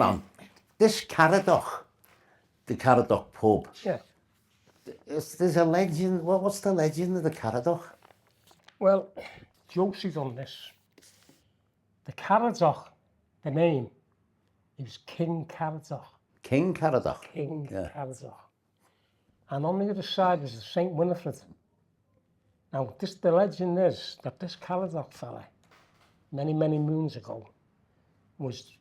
Now, this Caradoc, the Caradoc pub, Yeah. there's a legend. What's the legend of the Caradoc? Well, Josie's on this. The Caradoc, the name, he was King Caradoc. King Caradoc. King Yeah. Caradoc. And on the other side was the St. Winifred. Now, the legend is that this Caradoc fella, many, many moons ago, was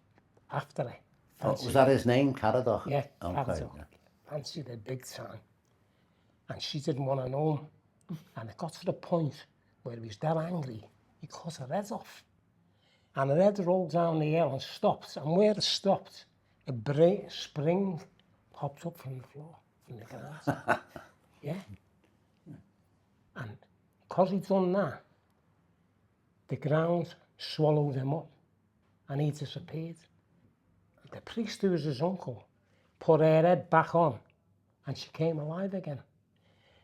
after it. Oh, was that his name, Caradoc? Yeah, Okay. Caradoc. Fancied her big time. And she didn't want to know him. And it got to the point where he was that angry, he cut her head off. And her head rolled down the hill and stopped. And where it stopped, a spring popped up from the floor, from the ground. Yeah. And because he'd done that, the ground swallowed him up and he disappeared. The priest, who was his uncle, put her head back on and she came alive again.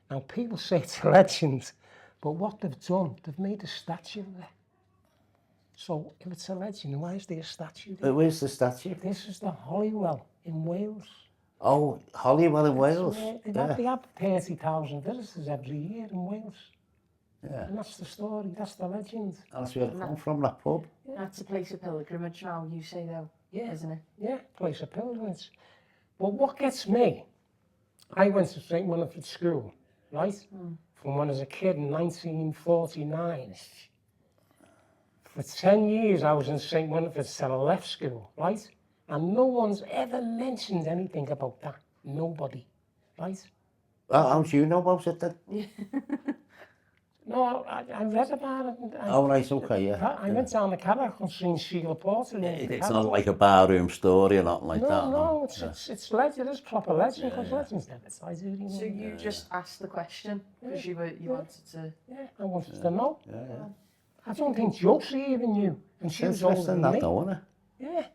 Now, people say it's a legend, but what they've done, they've made a statue there. So, if it's a legend, why is there a statue there? Where's the statue? This is the Holywell in Wales. Oh, Holywell in Wales. They have 30,000 visitors every year in Wales. Yeah. And that's the story, that's the legend. That's where it come from, that pub. That's a place of pilgrimage now, you say though, isn't it? Yeah, place of pilgrimage. But what gets me, I went to St. Winifred School, right? From when I was a kid in 1949. For 10 years I was in St. Winifred till I left school, right? And no one's ever mentioned anything about that. Nobody, right? Well, how do you know about it then? No, I read about it. Oh, right, okay, yeah. I went down the Caradoc and seen Sheila Porter. It's not like a barroom story or nothing like that. No, it's legend, it's proper legend, because legends never die, do they? So you just asked the question because you wanted to. Yeah, I wanted to know. Yeah. I don't think Josie even knew, and she was older than that me. though, isn't it? Yeah.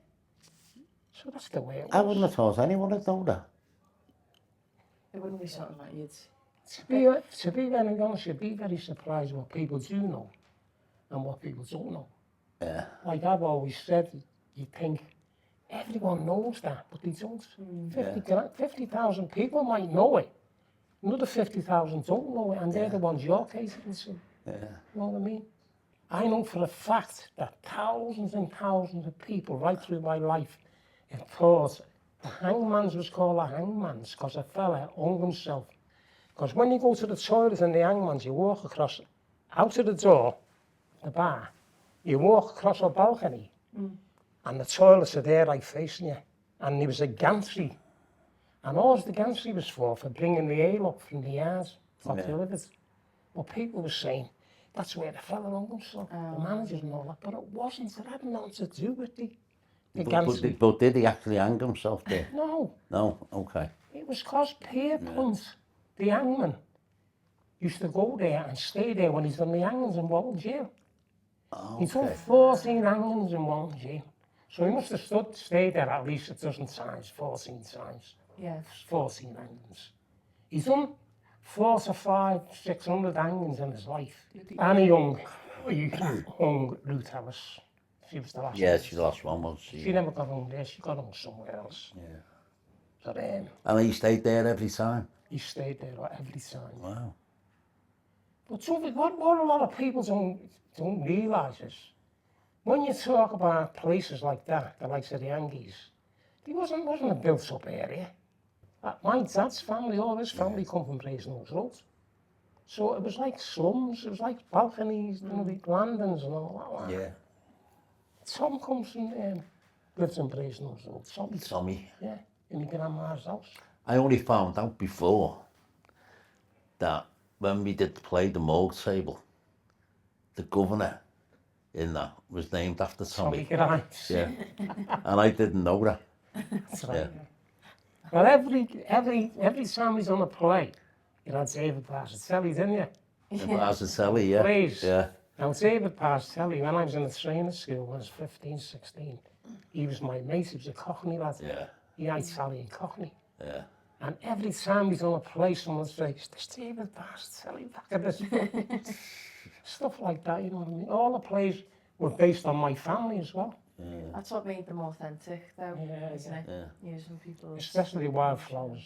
So that's the way it was. I wouldn't have thought anyone would know that. It wouldn't be something that you'd. To be very honest, you'd be very surprised what people do know and what people don't know. Yeah. Like I've always said, you think everyone knows that, but they don't. 50,000 people might know it. Another 50,000 don't know it, and they're the ones you're catering to. Yeah. You know what I mean? I know for a fact that thousands and thousands of people right through my life have thought the hangman's was called a hangman's because a fella hung himself. Because when you go to the toilet in the hangman's, you walk across, out of the door, the bar, you walk across a balcony, and the toilets are there like facing you. And there was a gantry. And all the gantry was for bringing the ale up from the yard, got delivered. But people were saying, that's where the fella hung himself, the managers and all that. But it wasn't, it had nothing to do with the gantry. But did he actually hang himself there? No. No? Okay. It was because Pierpont, the hangman, used to go there and stay there when he's done the hangings in Walton jail. Okay. He's done 14 hangings in Walton jail. So he must have stayed there at least a dozen times, 14 times. Yeah. 14 hangings. He's done 400 to 500, 600 hangings in his life. And he hung Ruth Ellis. She was the last one. Yeah, she lost one, was she? She never got hung there, she got hung somewhere else. Yeah. So And he stayed there every time? he stayed there every time. Wow. But what a lot of people don't realise is, when you talk about places like that, the likes of the Yankees, it wasn't a built-up area. My dad's family, all his family come from Brasenose Road. So it was like slums, it was like balconies, like landings and all that. Yeah. Tom comes from, lives in Brasenose Road. Tommy. Yeah, in my grandma's house. I only found out before that when we did play the morgue table, the governor in that was named after Tommy. Grimes. Yeah. And I didn't know that. That's right. Yeah. Well, every time he's on a play, you had David Barcelli, didn't you? Barcelli, yeah. Plays. Yeah. Now, David Barcelli, when I was in the training school, when I was 15, 16, he was my mate, he was a Cockney lad. Yeah. He had Italian Cockney. Yeah. And every time he's on a play, someone says, there's David Barcelli back at this. Stuff like that, you know what I mean? All the plays were based on my family as well. That's what made them authentic, though, Yeah, isn't it? Yeah. Using people's... Especially wildflowers.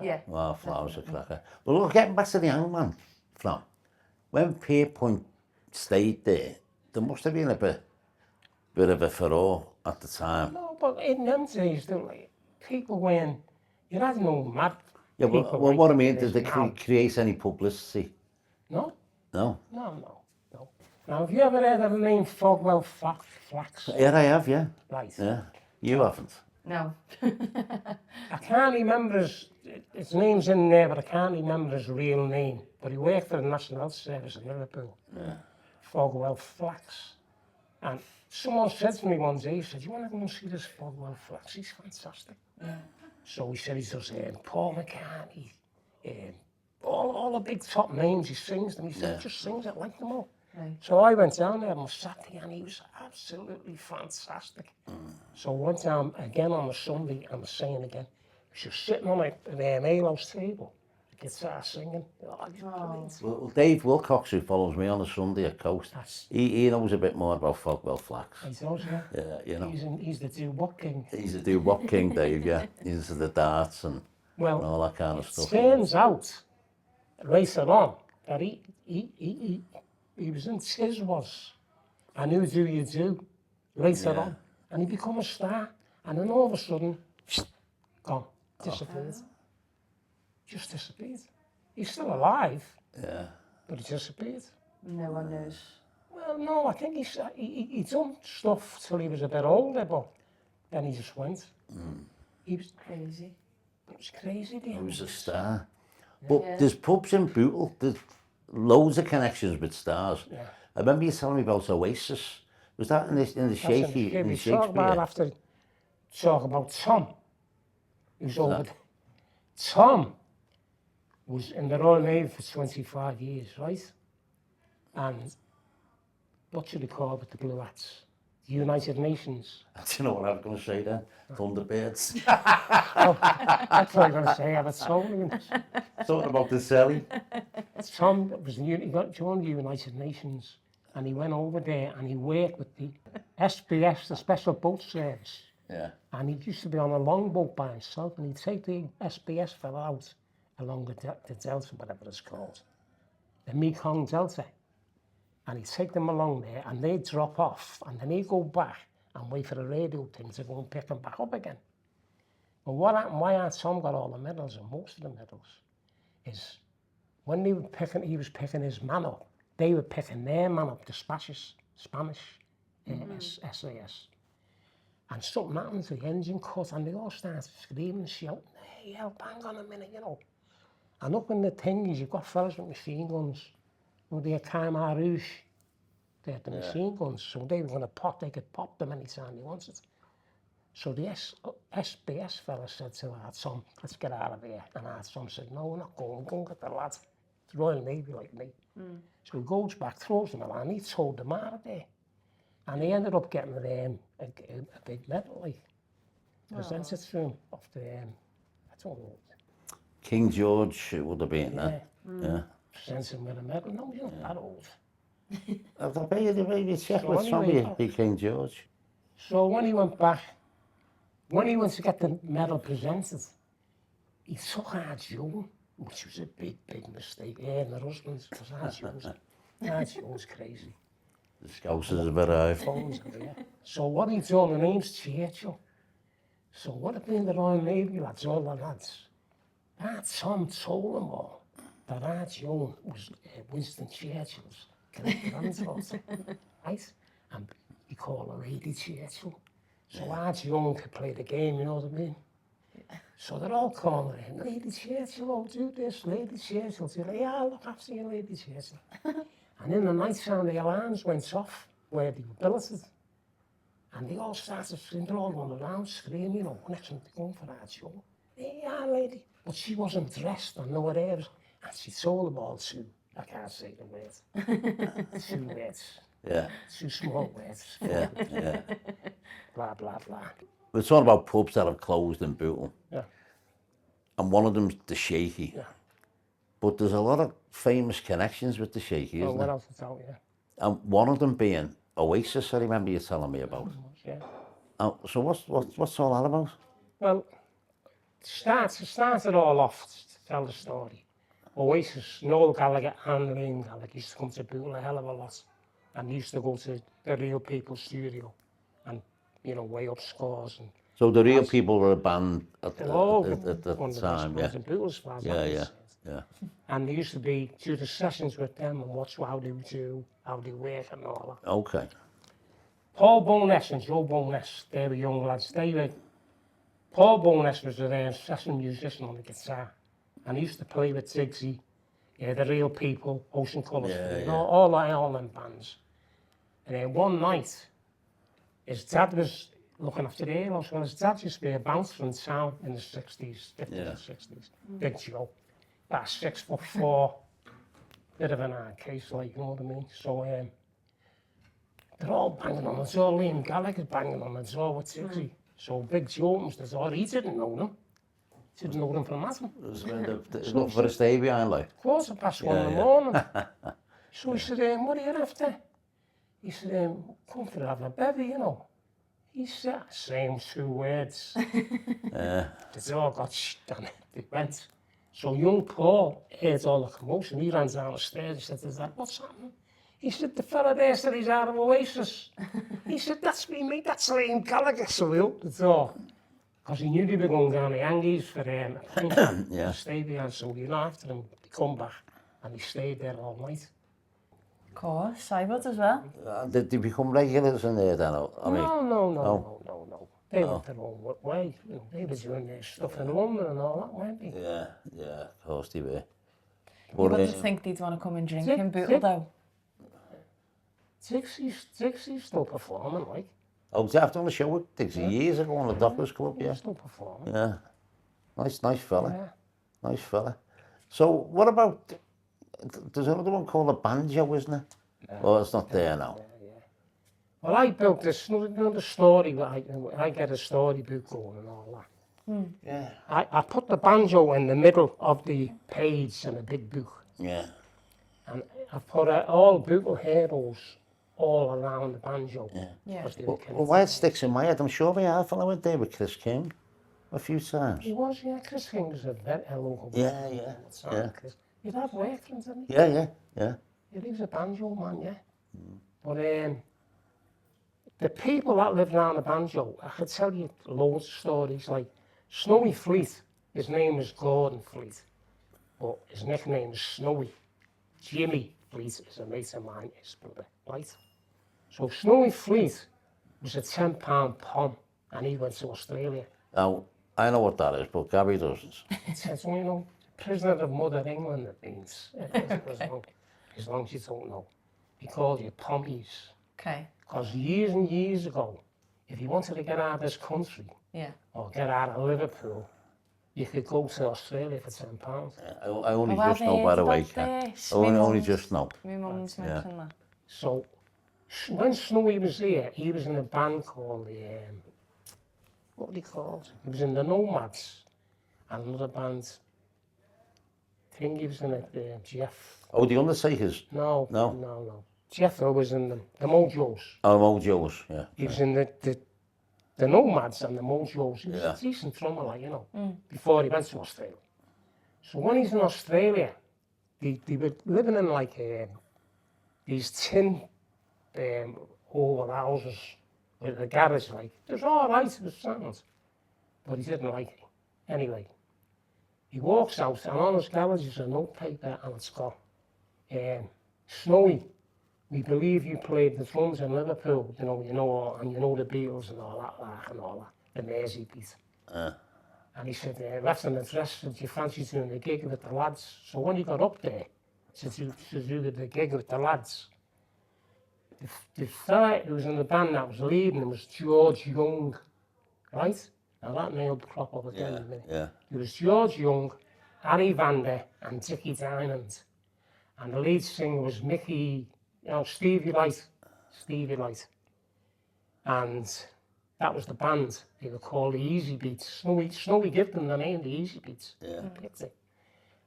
Yeah. Wildflowers are cracker. But look, getting back to the hangman from, when Pierpoint stayed there must have been a bit of a furore at the time. No, but in them days, people weren't, you had no mad Yeah, people but like what I there mean, is did they now. create any publicity? No, No. no. Now, have you ever heard of the name Fogwell Flax? Yeah, I have, yeah. Right. Yeah. You haven't. No. I can't remember his name's in there, but I can't remember his real name. But he worked for the National Health Service in Liverpool. Yeah. Fogwell Flax. And someone said to me one day, he said, you want to go and see this Fogwell Flax? He's fantastic. Yeah. So he said he does Paul McCartney, all the big top names, he sings them. He said, he just sings it like them all. Right. So I went down there and sat there, and he was absolutely fantastic. So I went down again on the Sunday, and was saying again, he was sitting on an alehouse table, guitar singing. Oh, he's brilliant. Well, Dave Wilcox, who follows me on a Sunday at Coast, he knows a bit more about Fogwell Flax. He does, yeah. Yeah, you know. He's the do-what king. He's the do-what king, Dave, yeah. He's into the darts and all that kind of stuff. Turns out, later on, that he was in Tiswas, and Who Do You Do, later on, and he become a star, and then all of a sudden, gone, disappeared. Just disappeared. He's still alive, but he disappeared. No one knows. Well, no, I think he done stuff till he was a bit older, but then he just went. He was Crazy. It was crazy. He was a star. But there's pubs in Bootle, there's loads of connections with stars. Yeah. I remember you telling me about Oasis. Was that in the Shaky? In the Shakespeare? Talk about Tom. He was over. Tom was in the Royal Navy for 25 years, right? And what should they call it, the Blue Hats? The United Nations. Do you know what I was going to say then? Thunderbirds. I thought you were going to say Evertonians. Talking about the Sally. Tom he got joined the United Nations, and he went over there and he worked with the SBS, the Special Boat Service. Yeah. And he used to be on a longboat by himself, and he'd take the SBS fella out along the Delta, whatever it's called, the Mekong Delta. And he'd take them along there, and they'd drop off, and then he'd go back and wait for the radio thing to go and pick them back up again. But what happened, why Aunt Tom got all the medals, and most of the medals, is when he was picking his man up, they were picking their man up, the Spanish SAS. And something happened to the engine cut, and they all started screaming and shouting, hey, help, hang on a minute, you know. And up in the things, you've got fellas with machine guns. They had Khmer Rouge, they had the machine guns, so they were going to they could pop them anytime they wanted. So the SBS fella said to our Tom, let's get out of here. And our Tom said, no, we're not going, go and get the lad. It's Royal Navy like me. So he goes back, throws them around, he told them out of there. And he ended up getting a big medal, like, presented to him off the, I don't know. King George, it would have been that. Yeah. Presented him with a medal. No, he's not that old. I bet you check with somebody, King George. So when he went back, when he went to get the medal presented, he took our Joan, which was a big mistake. And the husband, because our Joan's crazy. The Scousers have arrived. So what he told me, the name's Churchill. So what had been the Royal Navy lads, all the lads? Our Tom told them all that our Joan was Winston Churchill's granddaughter, right? And he called her Lady Churchill. So our Joan could play the game, you know what I mean? So they're all calling her, Lady Churchill, oh, do this, Lady Churchill. She's like, yeah, look after you, Lady Churchill. And in the night time, the alarms went off where they were billeted. And they all started screaming, they're all running around screaming, you know, next time they're going for our Joan. Yeah, lady. But she wasn't dressed and nowhere else. And she told them all I can't say the word. 2 words. Yeah. 2 small words. Yeah. Blah, blah, blah. We're talking about pubs that have closed in Bootle. Yeah. And one of them's the Shaky. Yeah. But there's a lot of famous connections with the Shaky, isn't What there? else is out, yeah. And one of them being Oasis, I remember you telling me about. Yeah. Oh, so what's all that about? Well, to start it all off, to tell the story. Oasis, Noel Gallagher and Liam Gallagher used to come to Bootle a hell of a lot. And used to go to the Real People studio and, you know, weigh up scores. And So the Real People were a band at they're the all time, one of the best bands in Bootle as far as I'm concerned. yeah. And there used to be do the sessions with them and watch how they do, how they work and all that. Okay. Paul Bowness and Joe Bowness, they were young lads. Paul Bowness was a session musician on the guitar, and he used to play with Sigsy, the Real People, Ocean Colours, all them bands. And then one night, his dad was looking after the heroes. Well, his dad used to be a bouncer in town in the 60s, 50s and 60s. Big Joe, about 6'4", bit of an hard case, like, you know what I mean? So they're all banging on the door. Liam Gallagher banging on the door with Sigsy. So Big Joe opens the door. He didn't know them. He didn't know them from Adam. Looking for a stay behind, like. 1:15 in the morning. So he said, what are you after? He said, come for have a bevy, you know. He said, same 2 words. The door got shut and it went. So young Paul heard all the commotion. He ran down the stairs. He said to his dad, what's happening? He said, the fella there said he's out of Oasis. He said, that's me, mate, that's Liam Gallagher. So he opened the door. Because he knew they were going down the Yankees for to stay there. So he ran after him to come back. And he stayed there all night. Of course, I would as well. Did they become regulars in there then? I mean, No. They went their own way. You know, they were doing their stuff in London and all that, weren't they? Yeah, of course they were. You wouldn't think they'd want to come and drink in Bootle, though. Dixie's still performing, like. Oh, I've done a show with Dixie years ago on the Dockers Club, He's still performing. Yeah. Nice fella. Yeah. Nice fella. So, what about, there's another one called a banjo, isn't it? Oh, it's not there now. Well, I built this, you know, the story, I get a storybook going and all that. Yeah. I put the banjo in the middle of the page in a big book. Yeah. And I put all Bootle heroes all around the banjo. Yeah. Well, why it sticks in my head, I'm sure we have a went there with Chris King a few times. He was, yeah. Chris King was a local Yeah. You'd have worked for him, didn't he? Yeah. Yeah, he was a banjo man, yeah. But the people that lived around the banjo, I could tell you loads of stories, like Snowy Fleet, his name was Gordon Fleet, but his nickname is Snowy. Jimmy Fleet is a mate of mine, his brother, right? So Snowy Fleet was a £10 pom, and he went to Australia. Now, I know what that is, but Gabby doesn't. It says, well, you know, prisoner of Mother England, it means, as long as you don't know. He called you pommies. Okay. Because years and years ago, if you wanted to get out of this country, or get out of Liverpool, you could go to Australia for £10. I only just know, by the way. Only just know. My mum's mentioned that. So, when Snowy was here, he was in a band called what were they called? He was in the Nomads, and another band. I think he was in it, Jeff. Oh, the Undertakers? No. Jeff was in the Mojos. Oh, Mojos, yeah. He was in the Nomads and the Mojos. He was a decent drummer, like, you know, before he went to Australia. So when he's in Australia, they were living in like these tin oval houses with a garage, like. It was all right, it was sound, but he didn't like it. Anyway, he walks out, and on his garage is a notepaper, and it's got, Snowy, we believe you played the drums in Liverpool, and you know the Beatles and all that, the Mersey beat. And he said, left an address, did you fancy doing the gig with the lads? So when he got up there to do the gig with the lads, the fella who was in the band that was leading him was George Young, right? Now that nailed the crop up again in a minute. Yeah. It was George Young, Harry Vander, and Dickie Diamond. And the lead singer was Stevie Light. And that was the band. They were called the Easy Beats. Snowy gave them the name, the Easy Beats. Yeah. He picked it.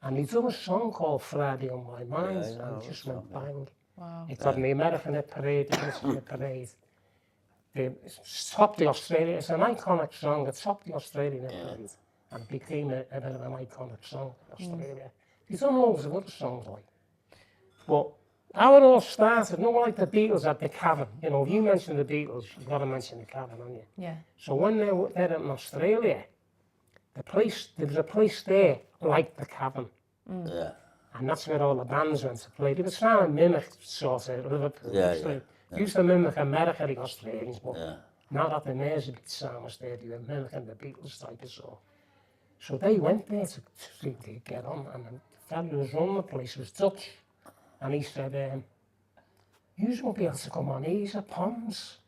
And he done a song called Friday on My Mind, and it just went bang. Wow. It got in the American hit parade, the British hit parade. It topped the Australian, it's an iconic song, it topped the Australian hit parade and became a bit of an iconic song in Australia. There's loads of other songs like. But how it all started, not like the Beatles at the Cavern. You know, if you mention the Beatles, you've got to mention the Cavern, haven't you? Yeah. So when they were there in Australia, there was a place there like the Cavern. Yeah. And that's where all the bands went to play. They were trying to mimic sort of Liverpool. Yeah, They used to mimic America, the Australians, but Yeah. now that the Merseybeat sound was there, they were mimicking the Beatles type of song. So they went there to get on, and the fellow who was running the place was Dutch. And he said, you won't be able to come on, these are ponds.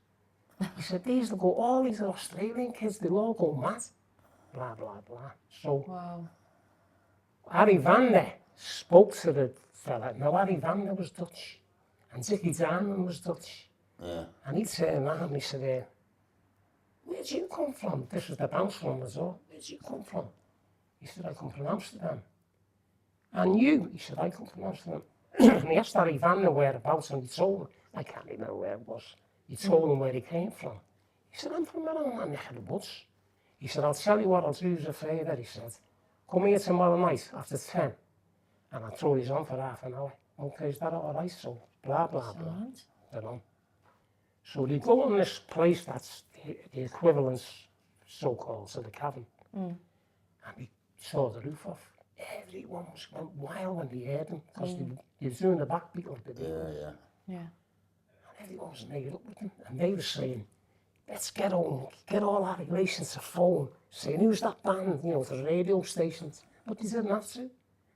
He said, these will go, all these Australian kids, they'll all go mad. Blah, blah, blah. So Wow. Harry Vander spoke to the fella. Now, Harry Vander was Dutch, and Dickie Diamond was Dutch. Yeah. And he turned around and he said, where'd you come from? This was the bounce room as well. Where'd you come from? He said, I come from Amsterdam. And you? He said, I come from Amsterdam. And he asked Harry Vander whereabouts, and he told him, I can't remember where it was. He told him where he came from. He said, I'm from around my neck of the woods. He said, I'll tell you what, I'll do you a favour, he said. Come here tomorrow night after 10, and I'll throw you on for half an hour. Okay, is that all right? So, blah, blah, blah. They're on. So they go on this place that's the equivalent, so-called, to the Cavern. And they tore the roof off. Everyone went wild when they heard them, because they were doing the backbeat of the beat. Yeah. Yeah. And everyone was made up with them. And they were saying, let's get home, get all our relations to phone, saying, who's that band, you know, the radio stations. But they didn't have to,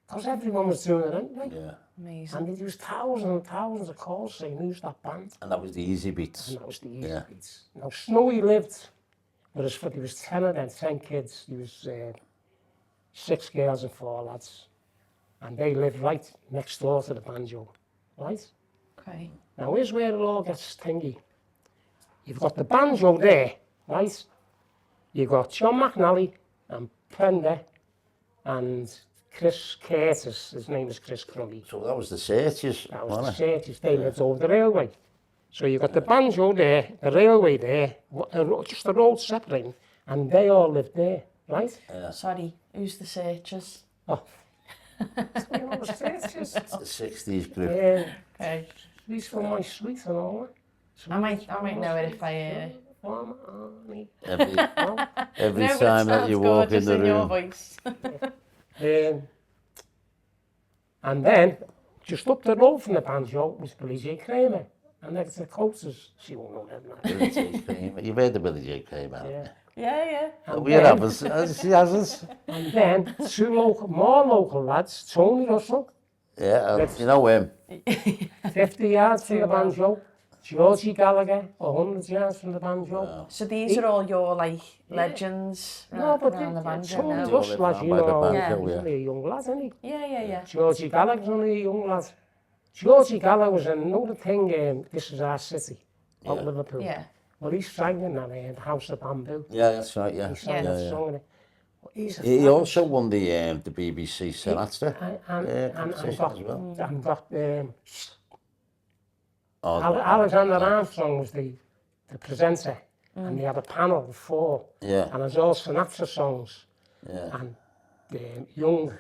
because everyone was doing it anyway. Yeah. Amazing. And there was thousands and thousands of calls saying, who's that band? And that was the Easy Beats. And that was the easy Yeah. beats. Now, Snowy lived, there was 10 of them, 10 kids. There was 6 girls and 4 lads. And they lived right next door to the banjo, right? Okay. Now, here's where it all gets stingy. You've got the banjo there, right? You've got John McNally and Pender and Chris Curtis. His name is Chris Crummy. So that was the Searchers, That was the wasn't it? Searchers. They lived over the railway. So you've got the banjo there, the railway there, just the road separating, and they all lived there, right? Sorry, who's the Searchers? Oh. So, you know, the Searchers. The 60s group. Okay. These for my sweet and all that. I might know it if I hear it. Farmer Army. Every No, but time it that you sounds walk in gorgeous the in your room. voice. And then, just up the road from the banjo was Billy J. Kramer. And next to the coasters, she won't know that. Billy J. Kramer. You've heard of Billy J. Kramer, haven't Yeah. Yeah. you? And We then- have us. She has us. And then 2 more local lads, Tony Russell, Yeah, you know him. 50 yards from the banjo, Georgie Gallagher, 100 yards from the banjo. So these are all your like legends No, but around the banjo Tony now? Russell, Live as you by the know, banjo, he's yeah. only a young lad, isn't he? Yeah. Georgie Gallagher's only a young lad. Georgie Gallagher was another thing, This Is Our City, out Yeah. Liverpool. Yeah. Well, he sang in that the House of Bamboo. Yeah, that's right, yeah. He sang Yeah, that yeah. song in it. Well, he's a He fabulous- also won the BBC Selector and competition got, as well. and got Oh, Alexander Armstrong was the presenter, and they had a panel of 4, yeah, and there's all Sinatra songs, yeah. and young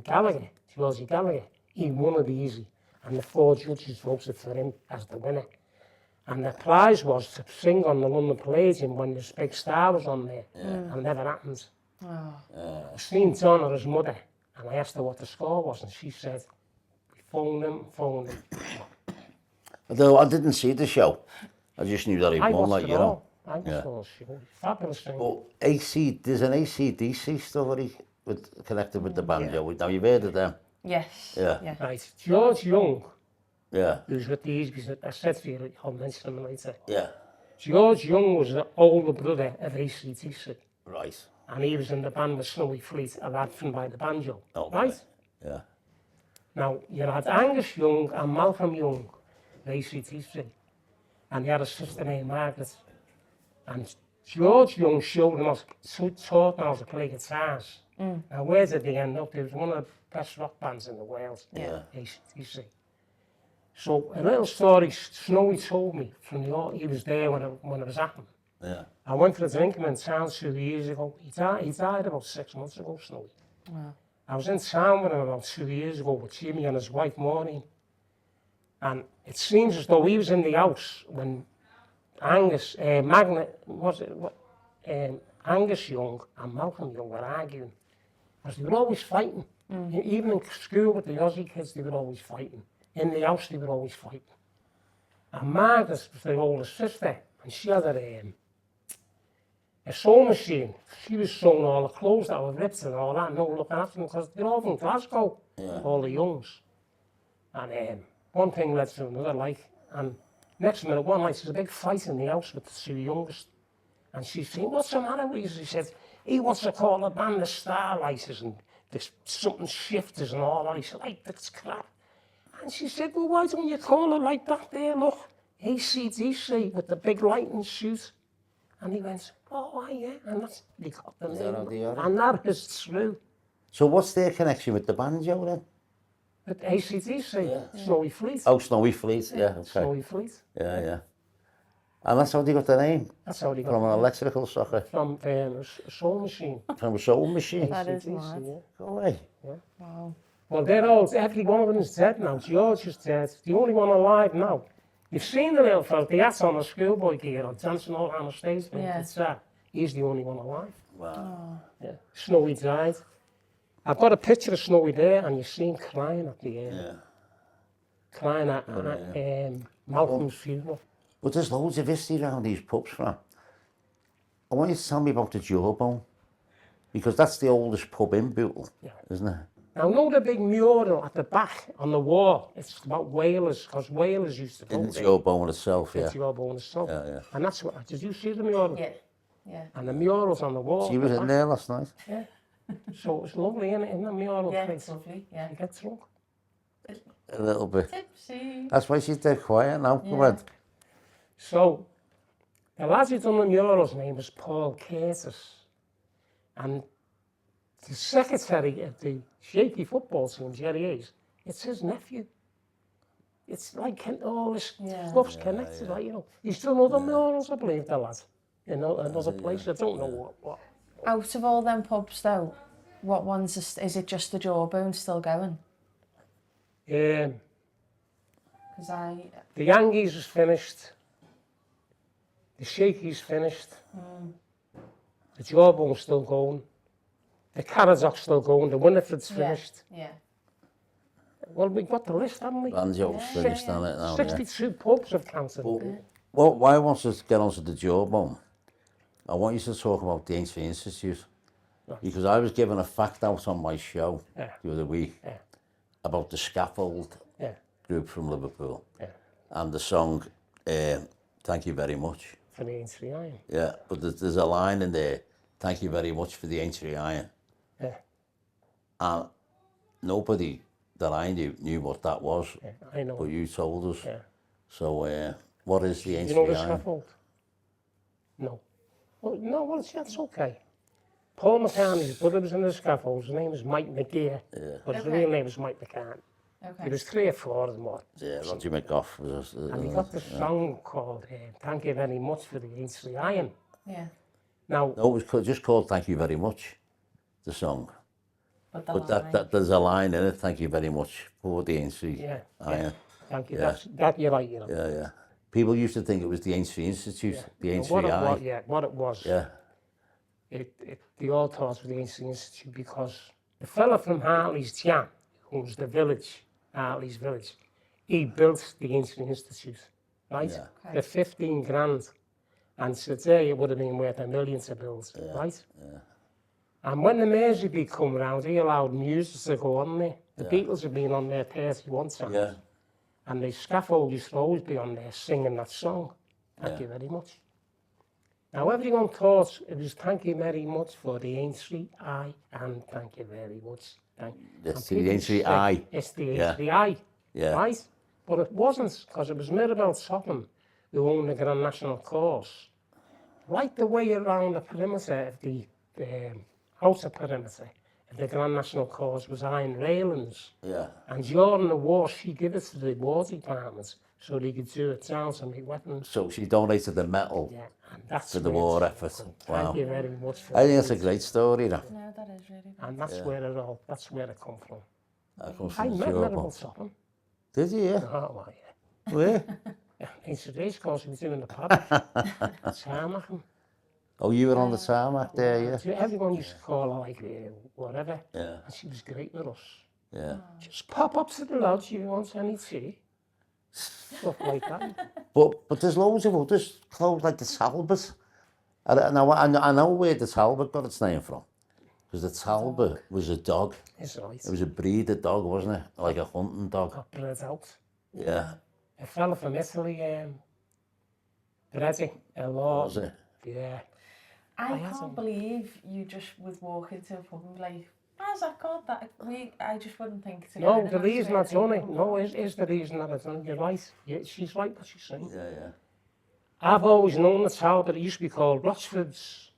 Gallagher, Georgie Gallagher, he won it easy, and the 4 judges voted for him as the winner. And the prize was to sing on the London Palladium when this big star was on there, and it never happened. Oh. I seen Donna, his mother, and I asked her what the score was, and she said, phone him. Although I didn't see the show, I just knew that he I won, watched like, it you know. all. I watched all the show. Fabulous thing. But there's an AC/DC story connected with the banjo. Now you've heard of them. Yes. Yeah. Right, George Young, Yeah, who's with the Easbies, I said to you, I'll mention him later. yeah, George Young was the older brother of AC/DC, right. and he was in the band with Snowy Fleet, a lad from by the banjo. Oh, right? Yeah, Now, you had Angus Young and Malcolm Young, of AC/DC, and you had a sister named Margaret. And George Young showed them taught them how to play guitars. Now, where did they end up? He was one of the best rock bands in the world, yeah. AC/DC. So a little story Snowy told me from he was there when it was happening. Yeah. I went for a drink in town 2 years ago. He died about 6 months ago, Snowy. Wow. I was in town with him about 2 years ago with Jimmy and his wife Maureen. And it seems as though he was in the house when Angus, Angus Young and Malcolm Young were arguing. Because they were always fighting. Even in school with the Aussie kids, they were always fighting. In the house, they were always fighting. And Margaret was their older sister, and she had a sewing machine. She was sewing all the clothes that were ripped and all that, and no looking after them, because they're all from Glasgow, all the Youngs. And one thing led to another, like, and next minute, one night, there's a big fight in the house with the 2 youngest. And she's saying, what's the matter with you? She said, he wants to call the band the Starlighters and there's something shifters and all that. He said, like, that's crap. And she said, well, why don't you call it like that there, look? AC/DC with the big lighting suit. And he went, oh, yeah, and that's, they got the name. And that is true. So what's their connection with the banjo then? With AC/DC, Snowy Fleet. Oh, Snowy Fleet, yeah, okay. Snowy Fleet. Yeah, yeah. And that's how they got the name? That's how they got From an electrical socket? From a sewing machine. From a sewing machine? That is AC/DC, mad. yeah. Go away. Yeah. Wow. Well, they're all, every one of them is dead now. George is dead. The only one alive now. You've seen the little fella, the hats on the schoolboy gear, or dancing all around the stage. Yeah. It's he's the only one alive. Wow. Yeah. Snowy died. I've got a picture of Snowy there, and you see him crying at the end. Yeah. Crying at Malcolm's funeral. But there's loads of history around these pubs, Fran. I want you to tell me about the Jawbone, because that's the oldest pub in Bootle, isn't it? Now, know the big mural at the back on the wall? It's about whalers, because whalers used to go In the there. Jawbone itself, yeah. The Jawbone itself. Yeah, yeah. And that's what, did you see the mural? Yeah. Yeah. And the mural's on the wall. She was in there last night. Yeah. So it's lovely, isn't it, in the mural Yeah, place? it's lovely. Yeah. You get drunk. A little bit. Tipsy. That's why she's dead quiet now. Come on. So, the lad who done the mural's name was Paul Curtis. And the secretary of the shaky football team, Jerry Hayes, it's his nephew. It's like all this stuff's connected, like, you know. He's done other murals, I believe, the lad. In another place, I don't know what. Out of all them pubs, though, what ones is it just the Jawbone still going? The Because Yankees is finished. The Shakey's finished. The Jawbone's still going. The Caradoc still going. The Winifred's finished. Yeah. Well, we've got the list, haven't we? Banjo's finished on it now, 62 pubs have counted. Well, why I want to get onto the Jawbone, I want you to talk about the Aintree Institute. Because I was given a fact out on my show the other week about the Scaffold group from Liverpool and the song Thank You Very Much. For the Aintree Iron. Yeah, but there's a line in there, thank you very much for the Aintree Iron. Yeah. And nobody that I knew what that was, I know. but you told us. Yeah. So what is the You Aintree know the Iron? Scaffold? No. Well, no, well, that's okay. Paul McCartney's brother was in the Scaffold. His name is Mike McGear. But his real name is Mike McCartney. Okay. There was 3 or 4 of them. Yeah, Roger McGough was. And he got this song called Thank You Very Much for the Aintree Iron. Yeah. Now, No, it was just called Thank You Very Much, the song. But, the But line. there's a line in it, thank you very much for the Aintree Iron. thank you. Yeah. That you're right, you know. Yeah, yeah. People used to think it was the Aintree Institute, the Aintree What it Eye. was, what it was. Yeah, They all thought it was the Aintree Institute because the fella from Hartley's Jam, who was the village, Hartley's village, he built the Aintree Institute, right? Yeah. For 15 grand. And today it would have been worth $1 million to build, right? Yeah. And when the Merseybeat come round, he allowed music to go on there. The Beatles have been on there 31 times. yeah. And the Scaffold used to always be on there singing that song. Thank you very much. Now everyone thought it was thank you very much for the Aintree Eye and thank you very much. It's the Aintree Eye. It's the Aintree Eye, right? But it wasn't, because it was Mirabel Topham who owned the Grand National Course. Right the way around the perimeter of the outer perimeter the Grand National cause was iron railings. Yeah. And during the war, she gave it to the war departments so they could do it down to make weapons. So she donated the metal Yeah, and that's for the where war it's effort. from. Wow. Thank you very much for I think it's a it. great story, that. No, that is really good. And that's that's where it come from. That comes I from the met job. Maribel Topham. Did you? Yeah. Oh, well, yeah. Where? Yeah, in today's course, we were doing the pub. Tarmac. Oh, you were on the tarmac there, yeah? So everyone used to call her like whatever. Yeah. And she was great with us. Yeah. Just pop up to the lodge, you want any tea? Stuff like that. But there's loads of others clothes like the Talbot. I know where the Talbot got its name from. Because the Talbot was a dog. It's right. It was a breed of dog, wasn't it? Like a hunting dog. Got bred out. Yeah. A fella from Italy, bred it a lot. Was it? Yeah. I can't believe you just would walk into a pub and be like, how's that called? I just wouldn't think to No, get the in reason and I've done it, think, no, is the reason that I've done it. You're right. Yeah, she's right what she's saying. Yeah, yeah. I've always known the Talbot. It used to be called Rochford's,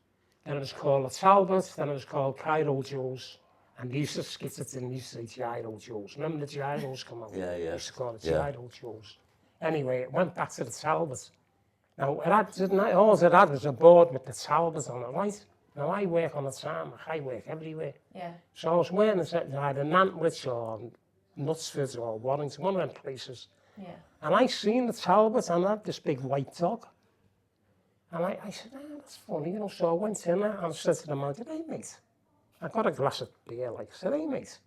then it was called the Talbot, then it was called Cairo Joe's. And they used to skit it and they used to say Gyro Joe's. Remember the Gyros come out? Yeah, yeah. They used to call it Yeah. Gyro Joe's. Anyway, it went back to the Talbot. Now, all it had was a board with the Talbot on it, right? Now, I work on the tarmac, I work everywhere. Yeah. So I was wearing it either Nantwich or Knutsford or Warrington, one of them places. Yeah. And I seen the Talbot and I had this big white dog. And I said, that's funny, you know. So I went in there and I said to the manager, hey, mate, I got a glass of beer, like, I said, hey, mate,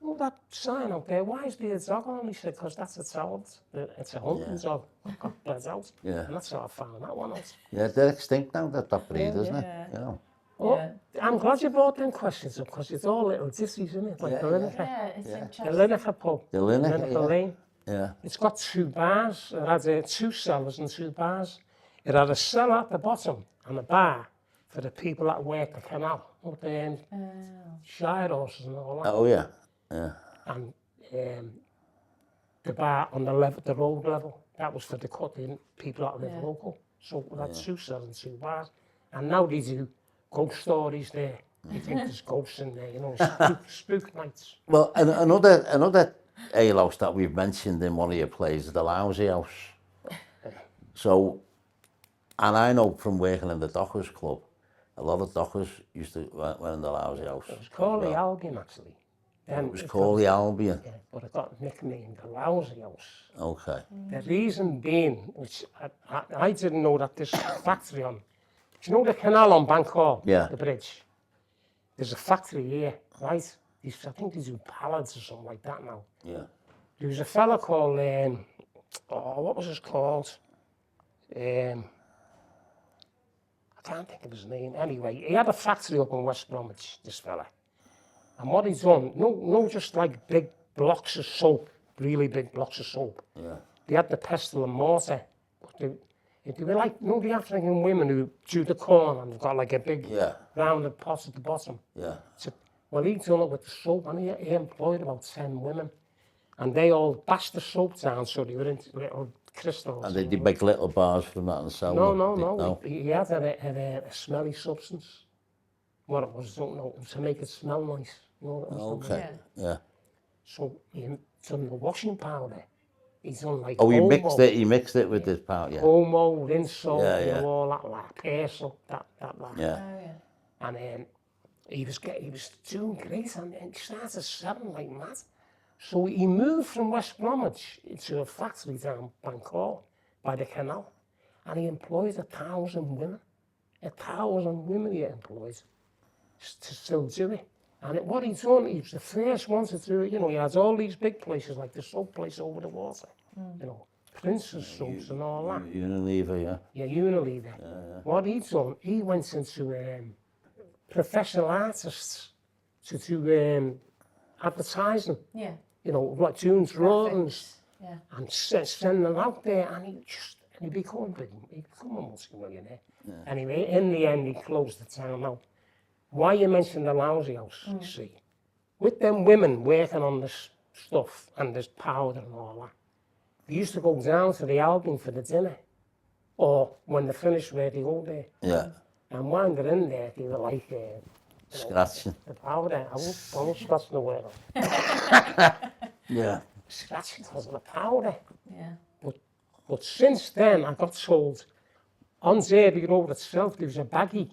oh, that sign out there, why is there a dog on? He said, because that's a Talbot. It's a hunting dog. Got bred out. Yeah. And that's how I found that one out. Yeah, they're extinct now, that breed, isn't Yeah. it? You know. Well, I'm glad you brought them questions up, because it's all little ditties, isn't it? Like Yeah, the Lineker. Yeah, it's The interesting. Lineker pub. The Lineker, yeah. Lane. Yeah. It's got 2 bars. It had 2 cellars and 2 bars. It had a cellar at the bottom and a bar for the people that work the canal, with the shire horses and all that. Oh, yeah. Yeah. And the bar on the level, the road level, that was for the cutting people that live local. So we had 2 cellars and 2 bars. And now they do ghost stories there. You think there's ghosts in there, you know, spook nights. Well, another alehouse that we've mentioned in one of your plays is the Lousy House. So, and I know from working in the Dockers Club, a lot of dockers used to went in the Lousy House. It was called the Albion, actually. Then It was called the Albion. Yeah, but it got nicknamed the Lousy House. Okay. The reason being, which I didn't know that this factory on, do you know the canal on Bank Hall? Yeah. The bridge? There's a factory here, right? I think they do pallets or something like that now. Yeah. There was a fella called, what was his called? I can't think of his name. Anyway, he had a factory up in West Bromwich, this fella. And what he's done, no just like big blocks of soap, really big blocks of soap. Yeah. They had the pestle and mortar. But they were like, the African women who chew the corn and they've got like a big rounded pot at the bottom. Yeah. So, well, he done it with the soap and he employed about 10 women. And they all bashed the soap down so they were into little crystals. And did you make little bars from that and sell No, them? no. He had a smelly substance. What it was, don't know, to make it smell nice. You know what it was. Okay. Yeah. So he done the washing powder. He's done like Oh, he Omo, mixed it with this powder, yeah. Omo, rinse soap, Yeah, you yeah. know, all that, like pencil, that. Yeah. Oh, yeah. And he was doing great and he started selling like mad. So he moved from West Bromwich into a factory down Bank Hall by the canal. And he employed 1,000 women. 1,000 women he employed to still do it. And what he's done, he was the first one to do it. You know, he has all these big places like the soap place over the water. You know, Prince's soaps and all that. Unilever, yeah. Yeah, Unilever. What he's done, he went into professional artists to do advertising. Yeah. You know, like doing drawings Yeah. and sending them out there, and he became a multi-millionaire. Anyway, in the end, he closed the town out. Why you mentioned the Lousy House, you see, with them women working on this stuff and this powder and all that, they used to go down to the Albion for the dinner, or when they finished where they go there. Yeah. And while they're in there, they were like, Scratching. The powder, I won't scratch the word. Yeah. Scratching because of the powder. Yeah. But since then, I got told, on Derby Road itself, there was a baggy,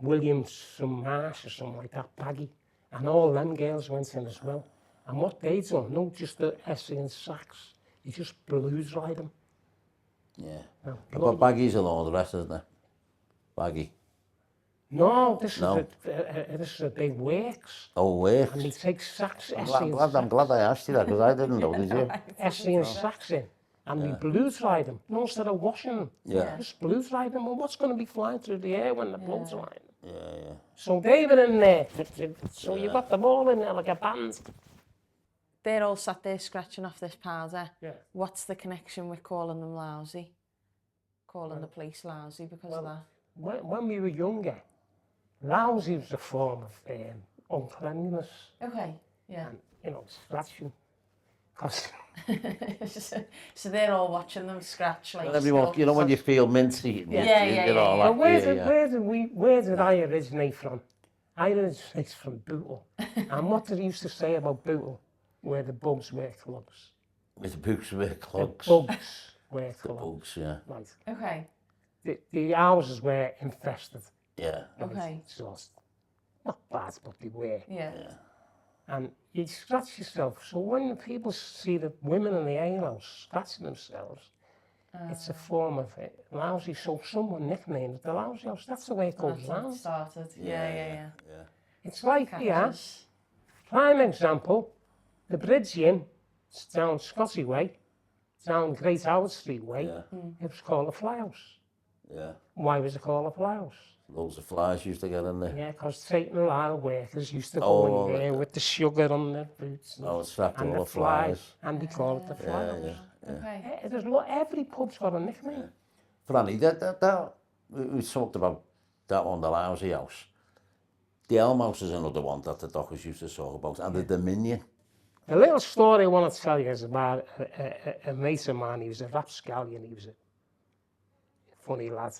Williams, some Marsh or something like that, baggy, and all them girls went in as well. And what they done, no, just the essay and sax, you just blues ride them. Yeah. No, But baggies and all the rest, isn't it? Baggy. no, this No. is a big works. Oh, works. And they take sax, I'm essay and glad, sax. I'm glad I asked you that, because I didn't know, did you? Essay and sax in. And we blues ride them, no, instead of washing them. Yeah. Just blues ride them. Well, what's going to be flying through the air when the blood's riding? Yeah. So they were in there. So you got them all in there like a band. They're all sat there scratching off this powder. Yeah. What's the connection with calling them lousy? Calling the police lousy because of that? When we were younger, lousy was a form of uncleanliness. Okay, yeah. And, you know, scratching. 'Cause So they're all watching them scratch like Everyone, stuff. you know when you feel minty, Yeah. But where did I originate from? I originate from Bootle. And what did he used to say about Bootle? Where the bugs wear clogs. With the books wear clogs. The bugs wear The clogs. bugs, yeah. Right. Okay, The houses were infested. Yeah. okay. Just not bad, but they were. Yeah. And you scratch yourself. So when people see the women in the alehouse scratching themselves, it's a form of lousy. So someone nicknamed it the lousy house. That's the way it goes That's how it round. started. Yeah. It's like, Catches. prime example, the Bridge Inn, it's down Scotty Way, down Great Howard Street Way. Yeah. It was called a fly house. Yeah. Why was it called a fly house? Loads of flies used to get in there. Yeah, because Satan and Lyle workers used to Oh, go in there with the sugar on their boots Oh, it's trapped and all the the flies. and they call it the fly house. Okay. Every pub's got a nickname. Franny, we talked about that one, the lousy house. The Elm House is another one that the dockers used to talk about, and the Dominion. The little story I want to tell you is about a mate of mine. He was a rapscallion. He was a funny lad.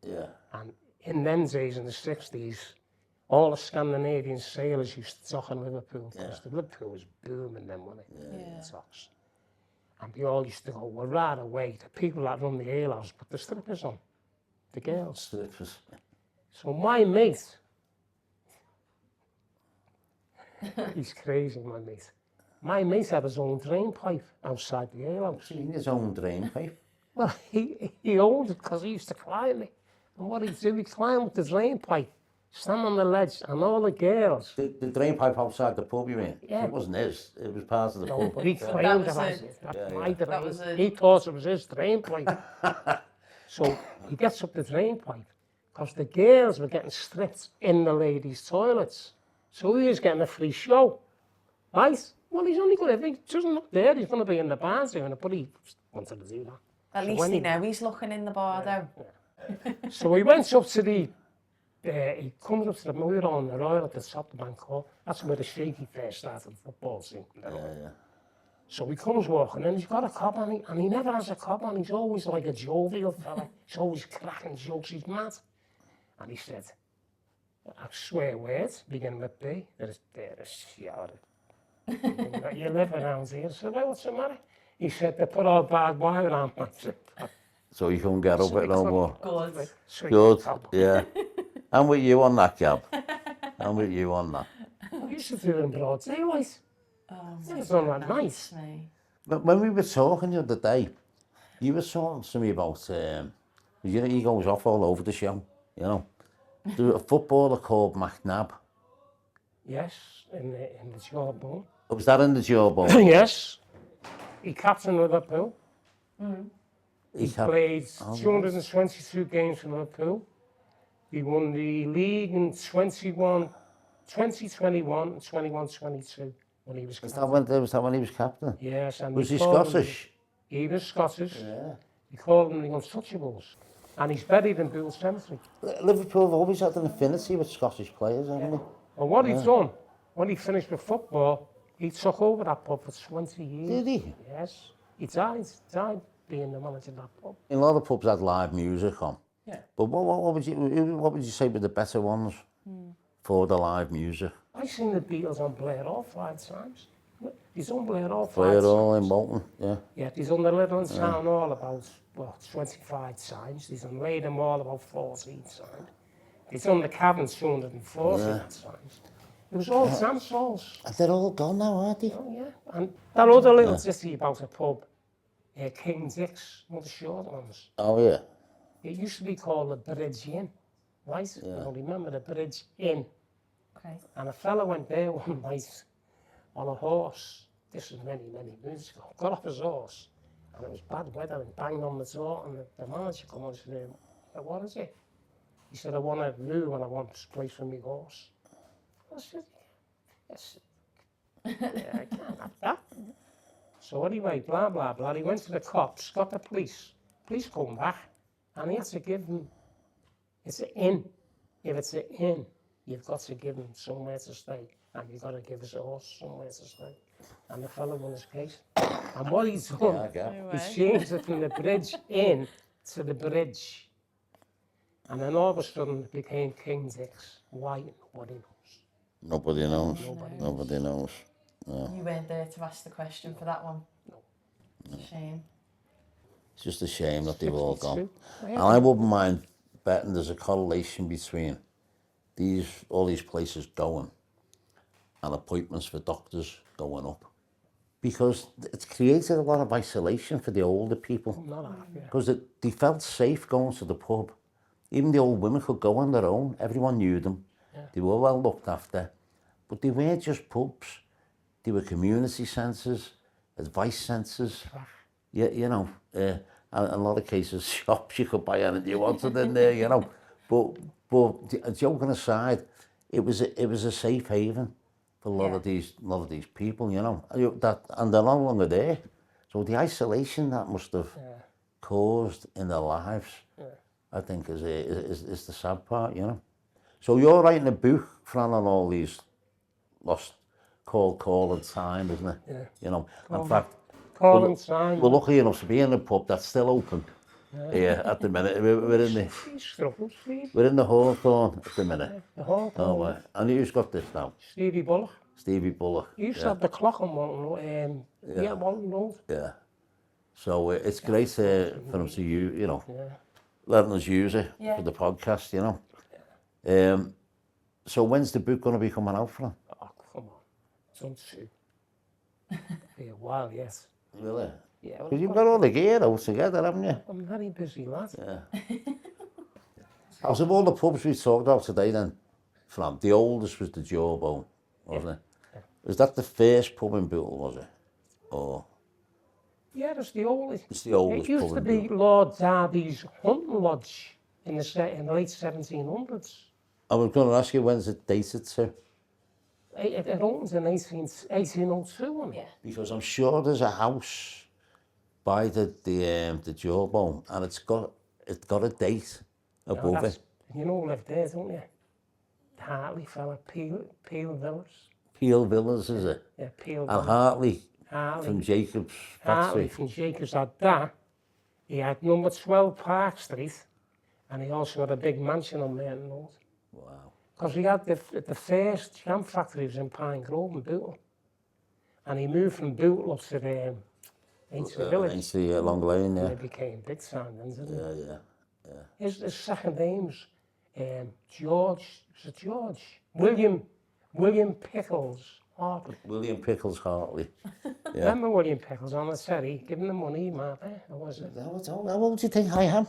Yeah. And in them days, in the 60s, all the Scandinavian sailors used to dock in Liverpool because the Liverpool was booming then, wasn't it? Yeah. Docks. And they all used to go, well, right away, the people that run the alehouse put the strippers on, the girls. Slippers. So my mate, he's crazy, my mate. My mate had his own drain pipe outside the alehouse. In his own drain pipe. Well, he owned it because he used to climb it. And what he'd do, he'd climb with the drain pipe, stand on the ledge, and all the girls. The drain pipe outside the pub, you mean? Yeah. It wasn't his, it was part of the No, pub. but he claimed it as it. That's my drain. That was it. He thought it was his drain pipe. So he gets up the drain pipe because the girls were getting stripped in the ladies' toilets. So he was getting a free show. Right? Well, he's only going to, if he doesn't look there, he's going to be in the bar doing it, but he wanted to do that. At least they know he's looking in the bar though. So he went up to the, he comes up to the mirror on the Royal at the top of the bank hall. That's where the shaky first started the football scene. Yeah. So he comes walking and he's got a cob on him, and he never has a cob on. He's always like a jovial fella. He's always cracking jokes. He's mad. And he said, I swear words, beginning with B, there's shower. You live around here. I said, well, what's the matter? He said, they put all barbed wire around my trip. So you couldn't get up it no more. Good. Good, yeah. I'm with you on that, Gab. I'm with you on that. I used to do it in broad daylight. Oh, It was on that night. goodness me. But when we were talking the other day, you were talking to me about, you know, he goes off all over the show, you know. There's a footballer called McNabb. Yes, in the jawbone. Was that in the jawbone? Yes. He captained Liverpool. He Played 222 games for Liverpool. He won the league in 2021 and 21-22 when he was captain. Was that when he was captain? Yes, and Was he called Scottish? He was Scottish. Yeah. He called him the Untouchables. And he's buried in Bootle Cemetery. Liverpool have always had an affinity with Scottish players, haven't they? Well, what he's done, when he finished with football, he took over that pub for 20 years. Did he? Yes. He died being the manager of that pub. A lot of pubs had live music on. Yeah. But what would you say were the better ones for the live music. I seen the Beatles on Blair Hall 5 times. He's on Blair Hall 5 Play it times. all in Bolton, yeah. Yeah, he's on the Little Town Hall about, 25 times. He's on Leyden Hall about 14 times. He's on the Cavern 214 times. It was all dance halls. They're all gone now, aren't they? Oh, yeah. And that other little city about a pub, King Dick's, one of the short ones. Oh, yeah. It used to be called the Bridge Inn, right? Yeah. I remember the Bridge Inn. Okay. And a fella went there one night on a horse. This was many, many moons ago. Got off his horse, and it was bad weather, and banged on the door, and the manager came on and said, what is it? He said, I want a loo and I want a place for my horse. I said, yes. Yeah, I can't have that. So anyway, blah, blah, blah. He went to the cops, got the police. Police come back, and he had to give him, it's an inn. If it's an inn, you've got to give him somewhere to stay, and you've got to give his horse somewhere to stay. And the fellow won his case. And what he's done, he's changed it from the Bridge Inn to the Bridge. And then all of a sudden it became King Dick's. Why? Nobody knows. Nobody knows. Nobody knows. No. You weren't there to ask the question for that one. No. It's a shame. It's just a shame that they've all gone. Yeah. And I wouldn't mind betting there's a correlation between all these places going and appointments for doctors going up. Because it's created a lot of isolation for the older people. Because they felt safe going to the pub. Even the old women could go on their own. Everyone knew them. Yeah. They were well looked after. But they weren't just pubs. They were community centres, advice centres. Yeah, you know, in a lot of cases, shops you could buy anything you wanted in there, you know. But joking aside, it was a safe haven for a lot of these people, you know. And they're no longer there. So the isolation that must have caused in their lives, I think, is the sad part, you know. So you're writing a book, Fran, on all these lost call and time, isn't it? Yeah. You know, in fact, Call time. We're lucky enough to be in a pub that's still open. Yeah, at the minute. We're in the Hawthorn at the minute. The Hawthorn. Oh, and who's got this now? Stevie Bullock. Stevie Bullock. He used to have the clock on Walton Road. Yeah. So it's great for them to use, you know, letting us use it for the podcast, you know. So when's the book going to be coming out from? Oh, come on. Some soon. For a while, yes. Really? Yeah. Because you've got all the gear all together, haven't you? I'm very busy, lad. Yeah. Out of all the pubs we talked about today then, Fran, the oldest was the Jawbone, wasn't it? Yeah. Was that the first pub in Bootle, was it? Or? Yeah, it's the oldest. It's the oldest pub in Bootle. It used to be Lord Derby's hunting lodge in the late 1700s. I was going to ask you, when's it dated to? It opened in 1802. Yeah. Because I'm sure there's a house by the Jawbone, and it's got a date above it. You know who lived there, don't you? The Hartley fella, Peel Villas. Peel Villas, is it? Yeah, Peel And Villas. Hartley from Jacob's Hartley factory. from Jacob's had that. He had number 12 Park Street, and he also had a big mansion on Merton Road. Wow. Because he had the first jam factory was in Pine Grove in Bootle. And he moved from Bootle up to the Ainsley Village. Ainsley Long Lane, yeah. And it became big time then, didn't it? Yeah. His second name's George, is it George? William Pickles Hartley. William Pickles Hartley. Yeah. Remember William Pickles on the telly, giving the money, man, or was it? How old do you think I am?